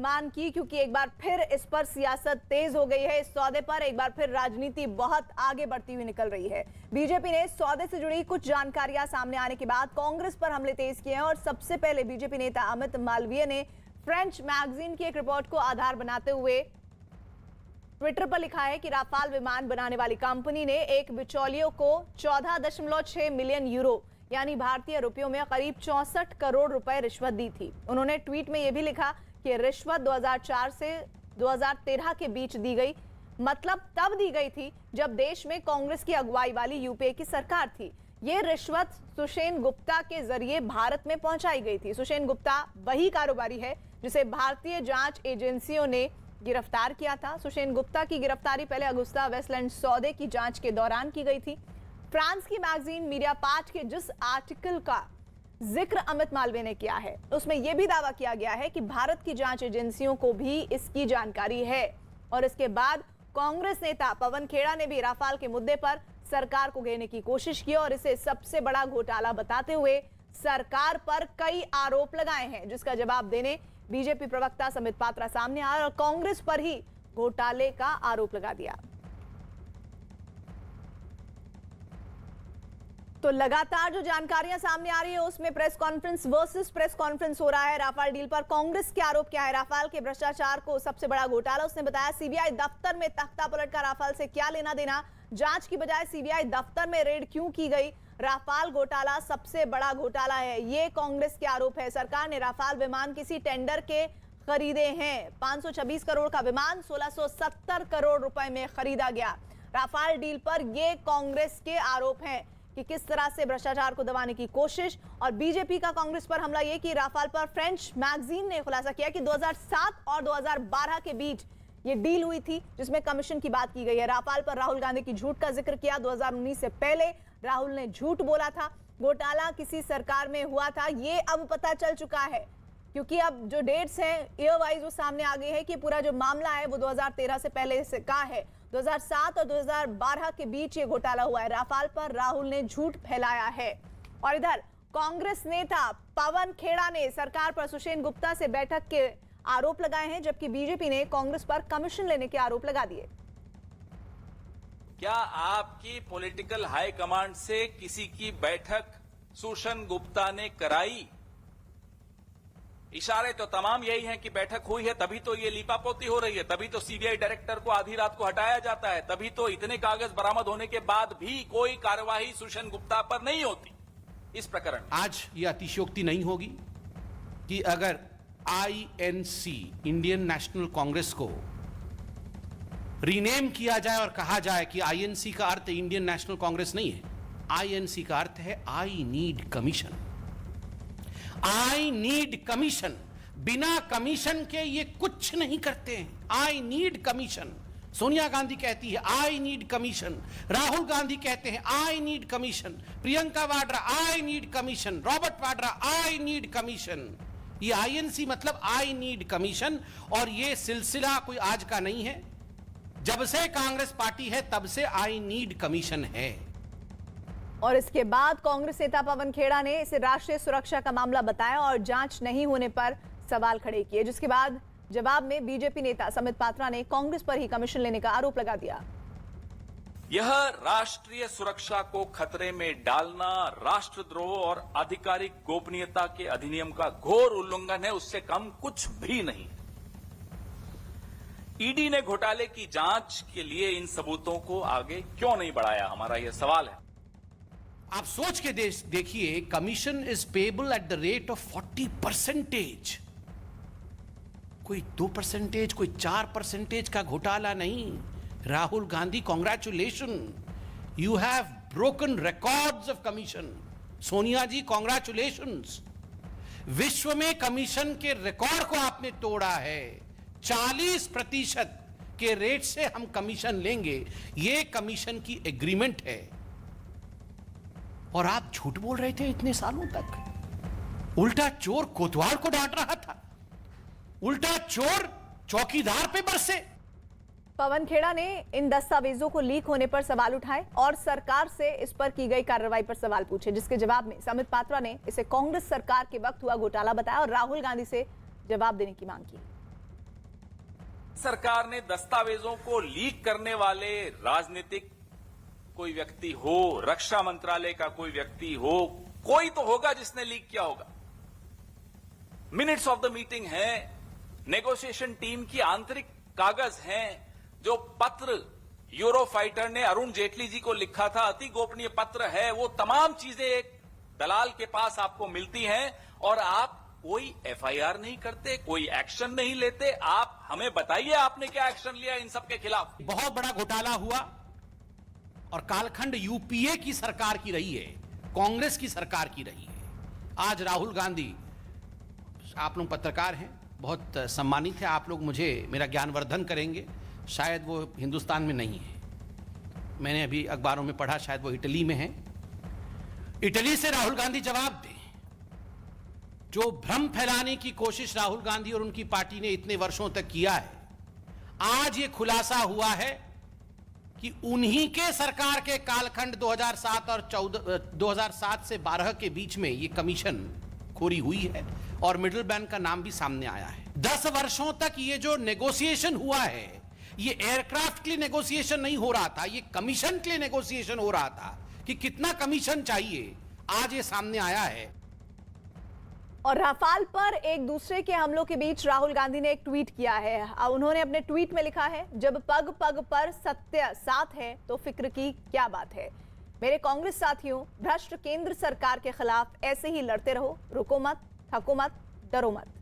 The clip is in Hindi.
विमान की, क्योंकि एक बार फिर इस पर सियासत तेज हो गई है। इस सौदे पर एक बार फिर राजनीति बहुत आगे बढ़ती हुई निकल रही है। बीजेपी ने इस सौदे से जुड़ी कुछ जानकारियां सामने आने के बाद कांग्रेस पर हमले तेज किए हैं और सबसे पहले बीजेपी नेता अमित मालवीय ने फ्रेंच मैगजीन की एक रिपोर्ट को आधार बनाते हुए ट्विटर पर लिखा है कि राफाल विमान बनाने वाली कंपनी ने एक बिचौलियों को 14.6 मिलियन यूरो यानी भारतीय रुपयों में करीब 64 करोड़ रुपए रिश्वत दी थी। उन्होंने ट्वीट में यह भी लिखा कि रिश्वत 2004 से 2013 के बीच दी गई, मतलब तब दी गई थी जब देश में कांग्रेस की अगुवाई वाली यूपीए की सरकार थी। ये रिश्वत सुषेन गुप्ता के जरिए भारत में पहुंचाई गई थी। सुषेन गुप्ता वही कारोबारी है जिसे भारतीय जांच एजेंसियों ने गिरफ्तार किया था। सुषेन गुप्ता की गिरफ्तारी पहले अगुस्ता वेस्टलैंड सौदे की जांच के दौरान की गई थी। फ्रांस की मैगजीन मीडिया पार्ट के जिस आर्टिकल का जिक्र अमित मालवीय ने किया है उसमें यह भी दावा किया गया है कि भारत की जांच एजेंसियों को भी इसकी जानकारी है। और इसके बाद कांग्रेस नेता पवन खेड़ा ने भी राफाल के मुद्दे पर सरकार को घेरने की कोशिश की और इसे सबसे बड़ा घोटाला बताते हुए सरकार पर कई आरोप लगाए हैं, जिसका जवाब देने बीजेपी प्रवक्ता समित पात्रा सामने आए और कांग्रेस पर ही घोटाले का आरोप लगा दिया। तो लगातार जो जानकारियां सामने आ रही है उसमें press conference versus press conference हो रहा है। राफाल डील पर कांग्रेस के आरोप क्या है? राफाल के भ्रष्टाचार को सबसे बड़ा घोटाला उसने बताया। सीबीआई दफ्तर में तख्ता पलट का राफाल से क्या लेना देना, जांच की बजाय सीबीआई दफ्तर में रेड क्यों की गई, राफाल घोटाला सबसे बड़ा घोटाला है, ये कांग्रेस के आरोप है। सरकार ने राफाल विमान किसी टेंडर के खरीदे हैं। 526 करोड़ का विमान 1670 करोड़ रुपए में खरीदा गया। राफाल डील पर ये कांग्रेस के आरोप हैं कि किस तरह से भ्रष्टाचार को दबाने की कोशिश। और बीजेपी का कांग्रेस पर हमला यह कि राफाल पर फ्रेंच मैगजीन ने खुलासा किया कि 2007 और 2012 के बीच ये डील हुई थी जिसमें कमीशन की बात की गई है। राफाल पर राहुल गांधी की झूठ का जिक्र किया। 2019 से पहले राहुल ने झूठ बोला था। घोटाला किसी सरकार में हुआ था, ये अब पता चल चुका है, क्योंकि अब जो डेट्स हैं ईयर वाइज वो सामने आ गए हैं कि पूरा जो मामला है वो 2013 से पहले से का है। 2007 और 2012 के बीच ये घोटाला हुआ है। राफाल पर राहुल ने झूठ फैलाया है। और इधर कांग्रेस नेता पवन खेड़ा ने सरकार पर सुषेन गुप्ता से बैठक के आरोप लगाए हैं, जबकि बीजेपी ने कांग्रेस पर कमीशन लेने के आरोप लगा दिए। क्या आपकी पॉलिटिकल हाई कमांड से किसी की बैठक सुषेन गुप्ता ने कराई? इशारे तो तमाम यही हैं कि बैठक हुई है, तभी तो ये लीपापोती हो रही है, तभी तो सीबीआई डायरेक्टर को आधी रात को हटाया जाता है, तभी तो इतने कागज बरामद होने के बाद भी कोई कार्यवाही सुषेन गुप्ता पर नहीं होती इस प्रकरण। आज ये अतिशयोक्ति नहीं होगी कि अगर आईएनसी इंडियन नेशनल कांग्रेस को रीनेम किया जाए और कहा जाए कि आईएनसी का अर्थ इंडियन नेशनल कांग्रेस नहीं है, आईएनसी का अर्थ है I need commission. I need commission. बिना कमीशन के ये कुछ नहीं करते हैं। I need commission. Sonia Gandhi कहती है I need commission, Rahul Gandhi कहते हैं I need commission, Priyanka Vadra I need commission, Robert Vadra I need commission. ये आईएनसी मतलब आई नीड कमीशन। और ये सिलसिला कोई आज का नहीं है, जब से कांग्रेस पार्टी है तब से आई नीड कमीशन है। और इसके बाद कांग्रेस नेता पवन खेड़ा ने इसे राष्ट्रीय सुरक्षा का मामला बताया और जांच नहीं होने पर सवाल खड़े किए, जिसके बाद जवाब में बीजेपी नेता समित पात्रा ने कांग्रेस पर ही कमीशन लेने का आरोप लगा दिया। यह राष्ट्रीय सुरक्षा को खतरे में डालना राष्ट्रद्रोह और आधिकारिक गोपनीयता के अधिनियम का घोर उल्लंघन है, उससे कम कुछ भी नहीं। ईडी ने घोटाले की जांच के लिए इन सबूतों को आगे क्यों नहीं बढ़ाया, हमारा यह सवाल है। आप सोच के देखिए, commission is payable at the rate of 40%। कोई 2%, कोई 4% का घोटाला नहीं। Rahul Gandhi, congratulation, you have broken records of commission. Sonia ji, congratulations, विश्व में कमीशन के रिकॉर्ड को आपने तोड़ा है। 40% के रेट से हम कमीशन लेंगे, यह कमीशन की एग्रीमेंट है। और आप झूठ बोल रहे थे इतने सालों तक। उल्टा चोर कोतवाल को डांट रहा था, उल्टा चोर चौकीदार पे बरसे। पवन खेड़ा ने इन दस्तावेजों को लीक होने पर सवाल उठाए और सरकार से इस पर की गई कार्रवाई पर सवाल पूछे, जिसके जवाब में समित पात्रा ने इसे कांग्रेस सरकार के वक्त हुआ घोटाला बताया और राहुल गांधी से जवाब देने की मांग की। सरकार ने दस्तावेजों को लीक करने वाले राजनीतिक कोई व्यक्ति हो, रक्षा मंत्रालय का कोई व्यक्ति हो, कोई तो होगा जिसने लीक किया होगा। मिनट्स ऑफ द मीटिंग है, नेगोशिएशन टीम की आंतरिक कागज हैं, जो पत्र यूरोफाइटर ने अरुण जेटली जी को लिखा था, अति गोपनीय पत्र है, वो तमाम चीजें एक दलाल के पास आपको मिलती हैं और आप कोई एफआईआर नहीं करते, कोई एक्शन नहीं लेते। आप हमें बताइए आपने क्या एक्शन लिया इन सब के खिलाफ? बहुत बड़ा घोटाला हुआ और कालखंड यूपीए की सरकार की रही है, कांग्रेस की सरकार की रही है। आज राहुल गांधी, आप लोग पत्रकार हैं, बहुत सम्मानित है, आप लोग मुझे मेरा ज्ञानवर्धन करेंगे। शायद वो हिंदुस्तान में नहीं है, मैंने अभी अखबारों में पढ़ा शायद वो इटली में है। इटली से राहुल गांधी जवाब दें। जो भ्रम फैलाने की कोशिश राहुल गांधी और उनकी पार्टी ने इतने वर्षों तक किया है, आज ये खुलासा हुआ है कि उन्हीं के सरकार के कालखंड 2007 और 2007 से 12 के बीच में ये कमीशन खोरी हुई है और मिडिल मैन का नाम भी सामने आया है। 10 वर्षों तक ये जो नेगोशिएशन हुआ है, ये एयरक्राफ्ट के लिए नेगोशिएशन नहीं हो रहा था, ये कमीशन के लिए नेगोशिएशन हो रहा था कि कितना कमीशन चाहिए। आज ये सामने आया है। और राफाल पर एक दूसरे के हमलों के बीच राहुल गांधी ने एक ट्वीट किया है। उन्होंने अपने ट्वीट में लिखा है, जब पग पग पर सत्य साथ है तो फिक्र की क्या बात है। मेरे कांग्रेस साथियों, भ्रष्ट केंद्र सरकार के खिलाफ ऐसे ही लड़ते रहो, रुको मत, थको मत, डरो मत।